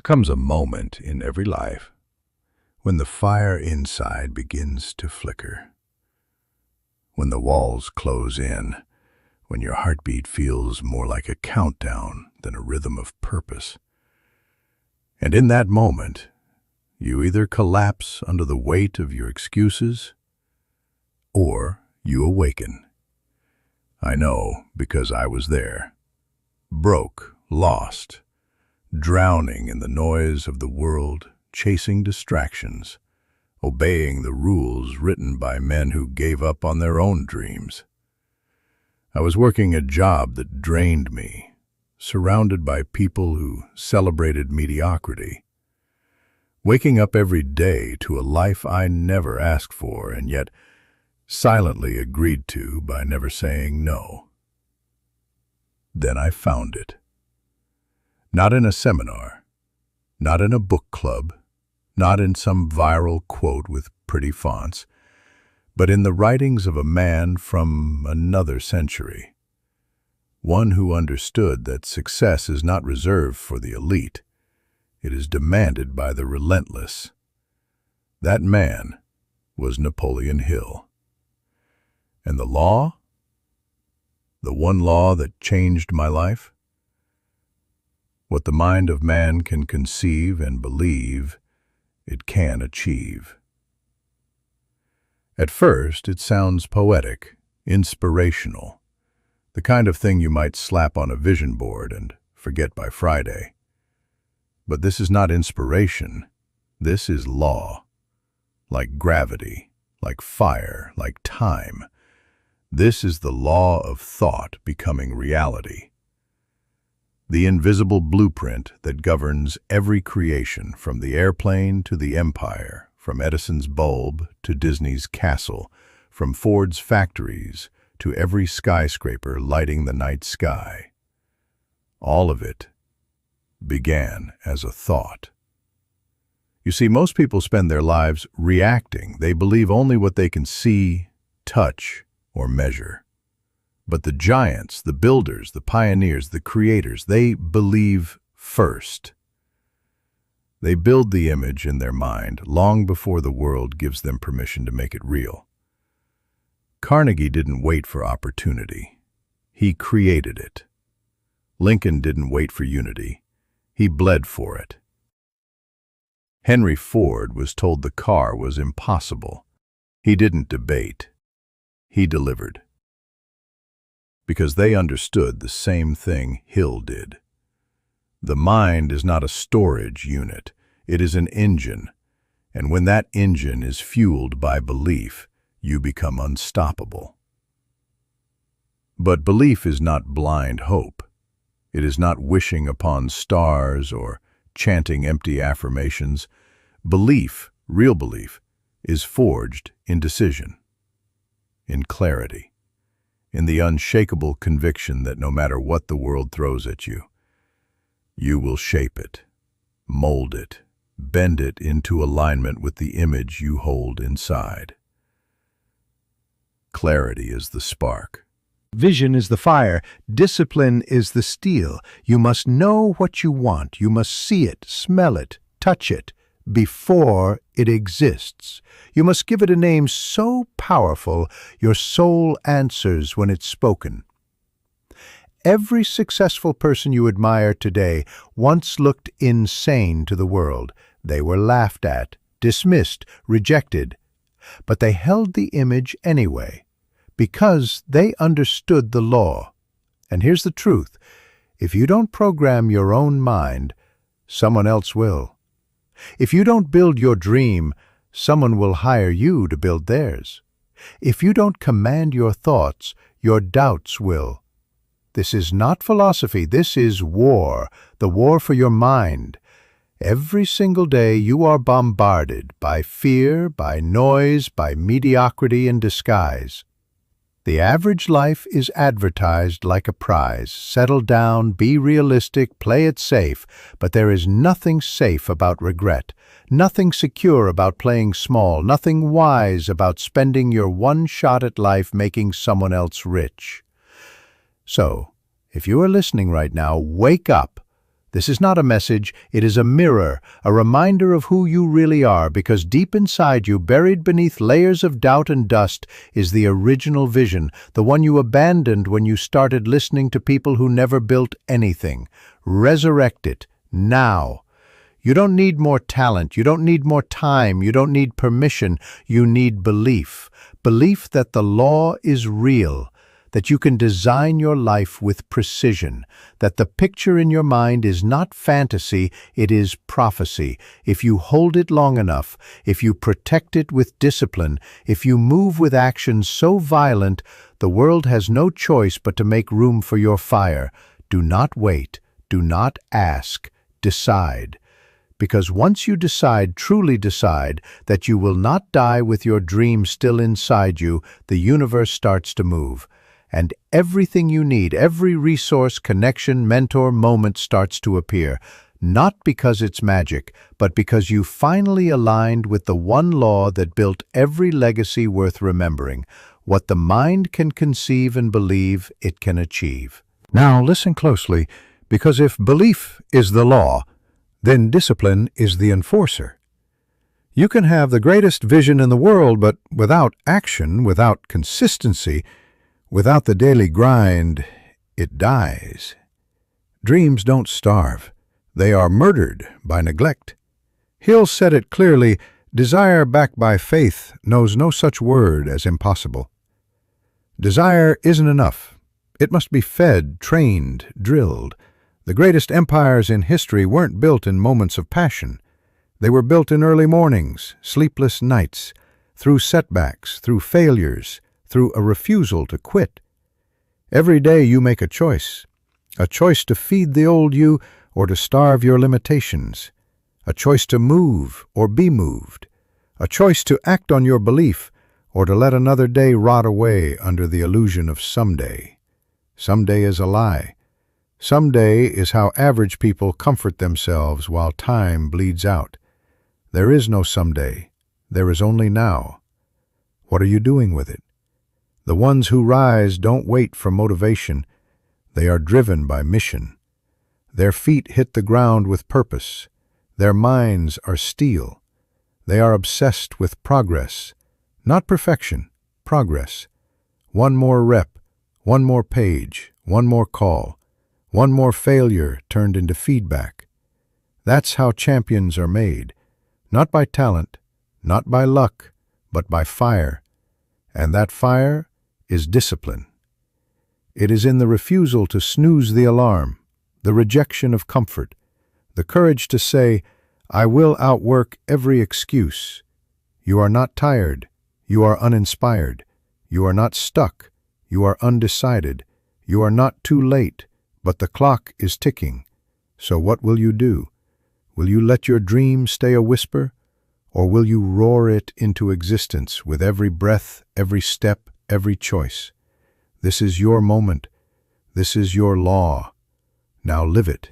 There comes a moment in every life when the fire inside begins to flicker, when the walls close in, when your heartbeat feels more like a countdown than a rhythm of purpose. And in that moment, you either collapse under the weight of your excuses, or you awaken. I know because I was there, broke, lost, drowning in the noise of the world, chasing distractions, obeying the rules written by men who gave up on their own dreams. I was working a job that drained me, surrounded by people who celebrated mediocrity, waking up every day to a life I never asked for and yet silently agreed to by never saying no. Then I found it. Not in a seminar, not in a book club, not in some viral quote with pretty fonts, but in the writings of a man from another century, one who understood that success is not reserved for the elite, it is demanded by the relentless. That man was Napoleon Hill. And the law? The one law that changed my life? What the mind of man can conceive and believe, it can achieve. At first, it sounds poetic, inspirational, the kind of thing you might slap on a vision board and forget by Friday. But this is not inspiration. This is law. Like gravity, like fire, like time. This is the law of thought becoming reality. The invisible blueprint that governs every creation, from the airplane to the empire, from Edison's bulb to Disney's castle, from Ford's factories to every skyscraper lighting the night sky. All of it began as a thought. You see, most people spend their lives reacting. They believe only what they can see, touch, or measure. But the giants, the builders, the pioneers, the creators, they believe first. They build the image in their mind long before the world gives them permission to make it real. Carnegie didn't wait for opportunity. He created it. Lincoln didn't wait for unity. He bled for it. Henry Ford was told the car was impossible. He didn't debate. He delivered. Because they understood the same thing Hill did. The mind is not a storage unit, it is an engine, and when that engine is fueled by belief, you become unstoppable. But belief is not blind hope. It is not wishing upon stars or chanting empty affirmations. Belief, real belief, is forged in decision, in clarity, in the unshakable conviction that no matter what the world throws at you, you will shape it, mold it, bend it into alignment with the image you hold inside. Clarity is the spark. Vision is the fire. Discipline is the steel. You must know what you want. You must see it, smell it, touch it, before it exists. You must give it a name so powerful your soul answers when it's spoken. Every successful person you admire today once looked insane to the world. They were laughed at, dismissed, rejected, but they held the image anyway, because they understood the law. And here's the truth: if you don't program your own mind, someone else will. If you don't build your dream, someone will hire you to build theirs. If you don't command your thoughts, your doubts will. This is not philosophy, this is war, the war for your mind. Every single day you are bombarded by fear, by noise, by mediocrity in disguise. The average life is advertised like a prize. Settle down, be realistic, play it safe. But there is nothing safe about regret, nothing secure about playing small, nothing wise about spending your one shot at life making someone else rich. So, if you are listening right now, wake up. This is not a message, it is a mirror, a reminder of who you really are, because deep inside you, buried beneath layers of doubt and dust, is the original vision, the one you abandoned when you started listening to people who never built anything. Resurrect it, now. You don't need more talent, you don't need more time, you don't need permission, you need belief. Belief that the law is real, that you can design your life with precision, that the picture in your mind is not fantasy, it is prophecy. If you hold it long enough, if you protect it with discipline, if you move with actions so violent, the world has no choice but to make room for your fire. Do not wait, do not ask, decide. Because once you decide, truly decide, that you will not die with your dream still inside you, the universe starts to move. And everything you need, every resource, connection, mentor, moment starts to appear, not because it's magic, but because you finally aligned with the one law that built every legacy worth remembering. What the mind can conceive and believe, it can achieve. Now listen closely, because if belief is the law, then discipline is the enforcer. You can have the greatest vision in the world, but without action, without consistency, without the daily grind, it dies. Dreams don't starve. They are murdered by neglect. Hill said it clearly, desire backed by faith knows no such word as impossible. Desire isn't enough. It must be fed, trained, drilled. The greatest empires in history weren't built in moments of passion. They were built in early mornings, sleepless nights, through setbacks, through failures, through a refusal to quit. Every day you make a choice to feed the old you or to starve your limitations, a choice to move or be moved, a choice to act on your belief or to let another day rot away under the illusion of someday. Someday is a lie. Someday is how average people comfort themselves while time bleeds out. There is no someday. There is only now. What are you doing with it? The ones who rise don't wait for motivation. They are driven by mission. Their feet hit the ground with purpose. Their minds are steel. They are obsessed with progress. Not perfection, progress. One more rep, one more page, one more call, one more failure turned into feedback. That's how champions are made. Not by talent, not by luck, but by fire. And that fire is discipline. It is in the refusal to snooze the alarm, the rejection of comfort, the courage to say, I will outwork every excuse. You are not tired. You are uninspired. You are not stuck. You are undecided. You are not too late, but the clock is ticking. So what will you do? Will you let your dream stay a whisper, or will you roar it into existence with every breath, every step, every choice? This is your moment. This is your law. Now live it.